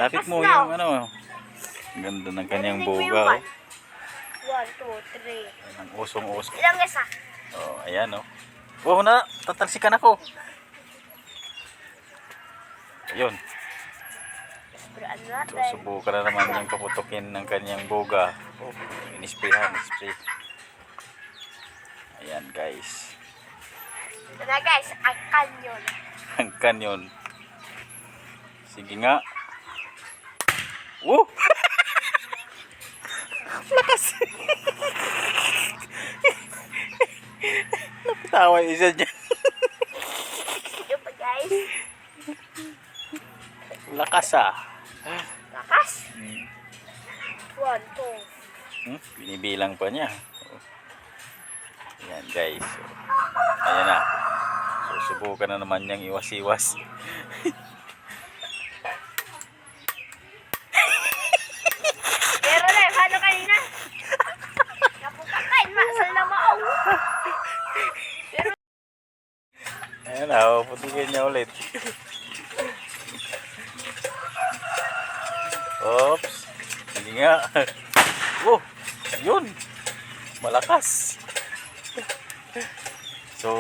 Lapit mo yung ano. Ang ganda ng kanyang buga. 1, 2, 3. Ayan, ang usong-usong. Ilang isa? Oh, ayan oh. Oh na, tatalsikan ako. Ayun. Braan So, natin. subukan na naman yung paputukin ng kanyang buga. Oh, inisprehan, spray. Ayan guys. Ito na guys, ang kanyon. Ang kanyon. Sige nga. Woo! Lakas! Napitawa yung isa dyan. Ito pa guys. Lakas ah. Lakas. 1, 2. Binibilang pa niya. Ayan guys. Ayan na. So, subukan na naman niyang iwas-iwas. Pero na, paano kanina? Napupakain, masal na maaw. Ayan na, putikin niya ulit. Oops. Sige nga. Oh, yun. Malakas. So,